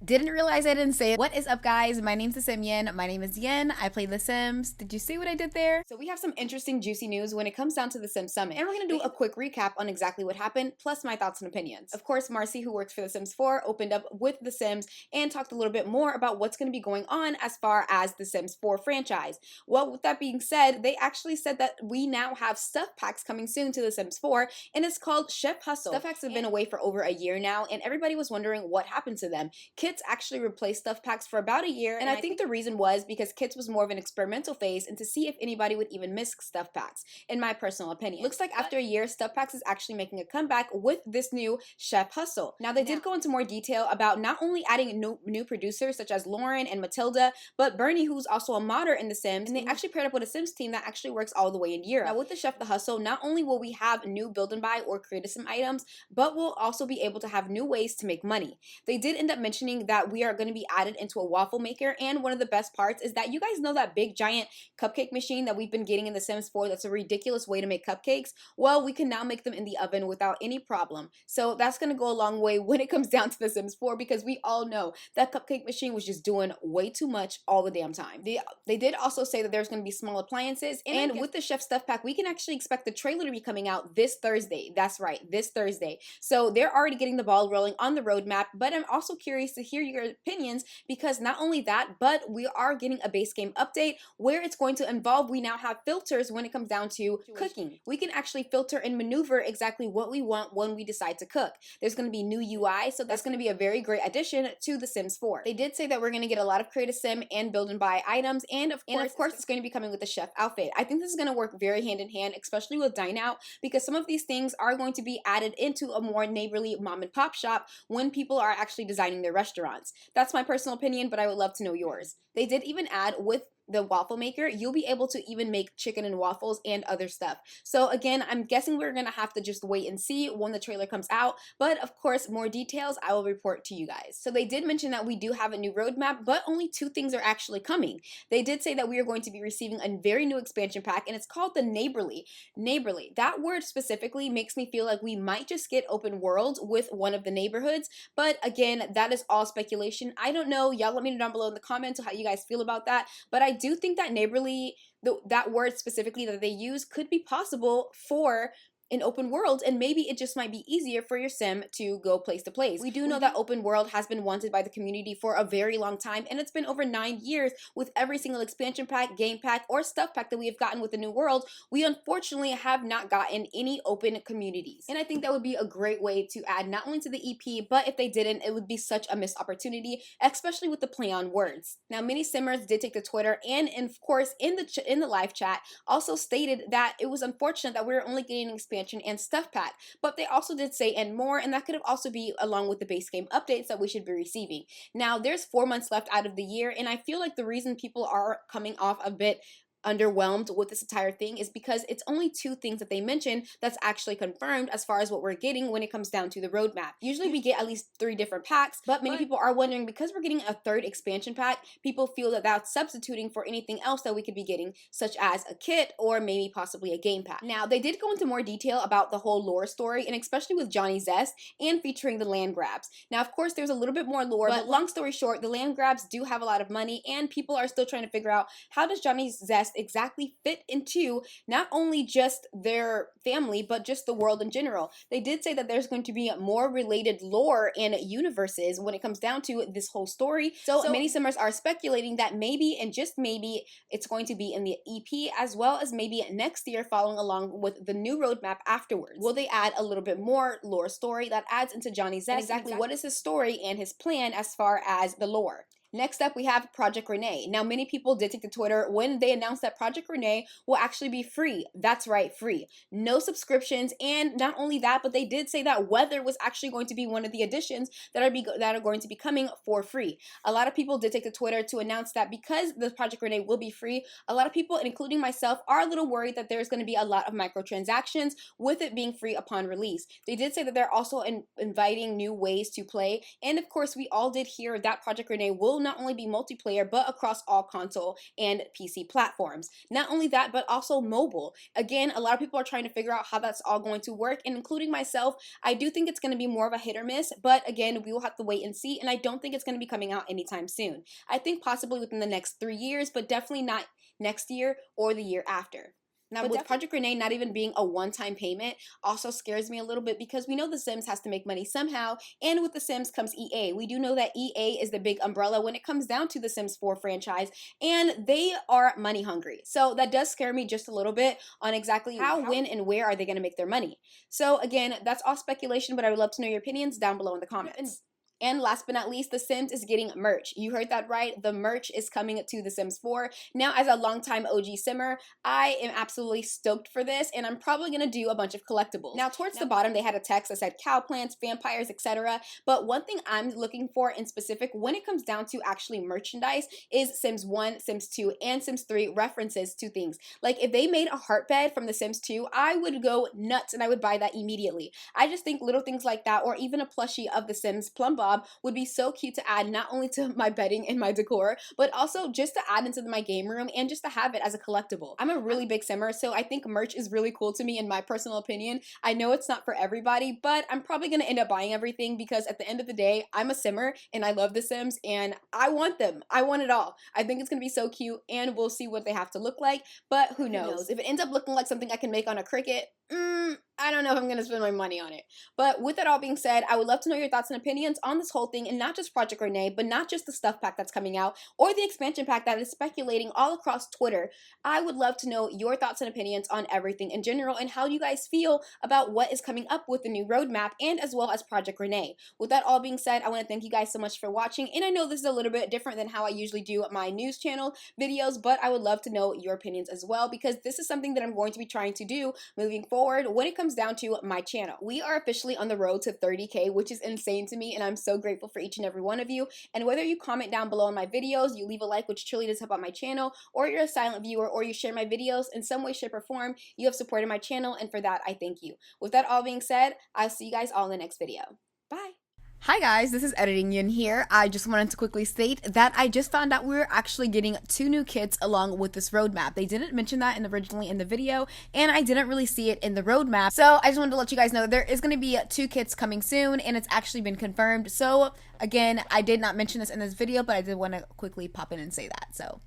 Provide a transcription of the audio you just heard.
Didn't realize I didn't say it. What is up, guys? My name's Yen. My name is Yen. I play The Sims. Did you see what I did there? So we have some interesting, juicy news when it comes down to the Sims Summit. And we're gonna do a quick recap on exactly what happened, plus my thoughts and opinions. Of course, Marcy, who works for The Sims 4, opened up with The Sims and talked a little bit more about what's gonna be going on as far as The Sims 4 franchise. Well, with that being said, they actually said that we now have stuff packs coming soon to The Sims 4, and it's called Chef Hustle. Stuff packs have been away for over a year now, and everybody was wondering what happened to them. Kits actually replaced stuff packs for about a year, and I think the reason was because Kits was more of an experimental phase and to see if anybody would even miss stuff packs, in my personal opinion. Looks like after a year, stuff packs is actually making a comeback with this new Chef Hustle. Now, they did go into more detail about not only adding new producers such as Lauren and Matilda, but Bernie, who's also a modder in The Sims, and they actually paired up with a Sims team that actually works all the way in Europe. Now, with the Chef the Hustle, not only will we have new build and buy or create a sim items, but we'll also be able to have new ways to make money. They did end up mentioning that we are going to be added into a waffle maker, and one of the best parts is that you guys know that big giant cupcake machine that we've been getting in The Sims 4 that's a ridiculous way to make cupcakes. Well, we can now make them in the oven without any problem. So that's going to go a long way when it comes down to The Sims 4, because we all know that cupcake machine was just doing way too much all the damn time. They did also say that there's going to be small appliances, and with the Chef Stuff Pack, we can actually expect the trailer to be coming out this Thursday. That's right, this Thursday. So they're already getting the ball rolling on the roadmap, but I'm also curious to hear your opinions, because not only that, but we are getting a base game update where it's going to involve, we now have filters when it comes down to cooking. We can actually filter and maneuver exactly what we want when we decide to cook. There's going to be new UI, so that's going to be a very great addition to The Sims 4. They did say that we're going to get a lot of create a sim and build and buy items, and of course it's going to be coming with the chef outfit. I think this is going to work very hand in hand, especially with Dine Out, because some of these things are going to be added into a more neighborly mom and pop shop when people are actually designing their restaurants. That's my personal opinion, but I would love to know yours. They did even add with the waffle maker, you'll be able to even make chicken and waffles and other stuff. So again, I'm guessing we're gonna have to just wait and see when the trailer comes out, but of course, more details I will report to you guys. So they did mention that we do have a new roadmap, but only 2 things are actually coming. They did say that we are going to be receiving a very new expansion pack, and it's called the Neighborly. Neighborly, that word specifically makes me feel like we might just get open world with one of the neighborhoods, but again, that is all speculation. I don't know, y'all let me know down below in the comments how you guys feel about that, but I do think that neighborly, that word specifically that they use, could be possible for an open world, and maybe it just might be easier for your sim to go place to place. We do know that open world has been wanted by the community for a very long time, and it's been over 9 years with every single expansion pack, game pack, or stuff pack that we have gotten with the new world. We unfortunately have not gotten any open communities, and I think that would be a great way to add not only to the EP, but if they didn't, it would be such a missed opportunity, especially with the play on words. Now, many simmers did take to Twitter, and of course in the live chat also stated that it was unfortunate that we were only getting an expansion and stuff pack, but they also did say and more, and that could have also be along with the base game updates that we should be receiving. Now, there's 4 months left out of the year, and I feel like the reason people are coming off a bit underwhelmed with this entire thing is because it's only 2 things that they mentioned that's actually confirmed as far as what we're getting when it comes down to the roadmap. Usually we get at least 3 different packs, but many people are wondering, because we're getting a 3rd expansion pack, people feel that that's substituting for anything else that we could be getting, such as a kit or maybe possibly a game pack. Now, they did go into more detail about the whole lore story, and especially with Johnny Zest and featuring the land grabs. Now, of course, there's a little bit more lore, but long story short, the land grabs do have a lot of money, and people are still trying to figure out, how does Johnny Zest exactly fit into not only just their family, but just the world in general. They did say that there's going to be more related lore and universes when it comes down to this whole story. So many simmers are speculating that maybe, and just maybe, it's going to be in the EP, as well as maybe next year following along with the new roadmap afterwards. Will they add a little bit more lore story that adds into Johnny Zest? Exactly what is his story and his plan as far as the lore? Next up, we have Project Renee. Now, many people did take to Twitter when they announced that Project Renee will actually be free. That's right, free. No subscriptions, and not only that, but they did say that weather was actually going to be one of the additions that are going to be coming for free. A lot of people did take to Twitter to announce that because the Project Renee will be free, a lot of people, including myself, are a little worried that there's going to be a lot of microtransactions with it being free upon release. They did say that they're also inviting new ways to play, and of course, we all did hear that Project Renee will not only be multiplayer, but across all console and PC platforms. Not only that, but also mobile. Again, a lot of people are trying to figure out how that's all going to work, and including myself, I do think it's going to be more of a hit or miss, but again, we will have to wait and see, and I don't think it's going to be coming out anytime soon. I think possibly within the next 3 years, but definitely not next year or the year after. Now, with Project Renee not even being a one-time payment also scares me a little bit, because we know The Sims has to make money somehow, and with The Sims comes EA. We do know that EA is the big umbrella when it comes down to the Sims 4 franchise, and they are money hungry. So that does scare me just a little bit on exactly how, when, and where are they going to make their money. So again, that's all speculation, but I would love to know your opinions down below in the comments. And last but not least, The Sims is getting merch. You heard that right. The merch is coming to The Sims 4. Now, as a longtime OG Simmer, I am absolutely stoked for this, and I'm probably going to do a bunch of collectibles. Now, towards the bottom, they had a text that said cow plants, vampires, etc. But one thing I'm looking for in specific when it comes down to actually merchandise is Sims 1, Sims 2, and Sims 3 references to things. Like, if they made a heart bed from The Sims 2, I would go nuts and I would buy that immediately. I just think little things like that, or even a plushie of The Sims Plum Bob, would be so cute to add not only to my bedding and my decor, but also just to add into my game room and just to have it as a collectible. I'm a really big simmer, so I think merch is really cool to me in my personal opinion. I know it's not for everybody, but I'm probably going to end up buying everything, because at the end of the day, I'm a simmer and I love The Sims and I want them. I want it all. I think it's going to be so cute, and we'll see what they have to look like, but who knows? If it ends up looking like something I can make on a Cricut, I don't know if I'm going to spend my money on it. But with that all being said, I would love to know your thoughts and opinions on this whole thing, and not just Project Renee, but not just the stuff pack that's coming out or the expansion pack that is speculating all across Twitter. I would love to know your thoughts and opinions on everything in general, and how you guys feel about what is coming up with the new roadmap, and as well as Project Renee. With that all being said, I want to thank you guys so much for watching, and I know this is a little bit different than how I usually do my news channel videos, but I would love to know your opinions as well, because this is something that I'm going to be trying to do moving forward when it comes down to my channel. We are officially on the road to 30K, which is insane to me, and I'm so grateful for each and every one of you. And whether you comment down below on my videos, you leave a like, which truly does help out my channel, or you're a silent viewer, or you share my videos in some way, shape, or form, you have supported my channel, and for that, I thank you. With that all being said, I'll see you guys all in the next video. Bye! Hi guys, this is Editing Yin here. I just wanted to quickly state that I just found out we're actually getting 2 new kits along with this roadmap. They didn't mention that originally in the video, and I didn't really see it in the roadmap. So I just wanted to let you guys know there is going to be 2 kits coming soon, and it's actually been confirmed. So again, I did not mention this in this video, but I did want to quickly pop in and say that. So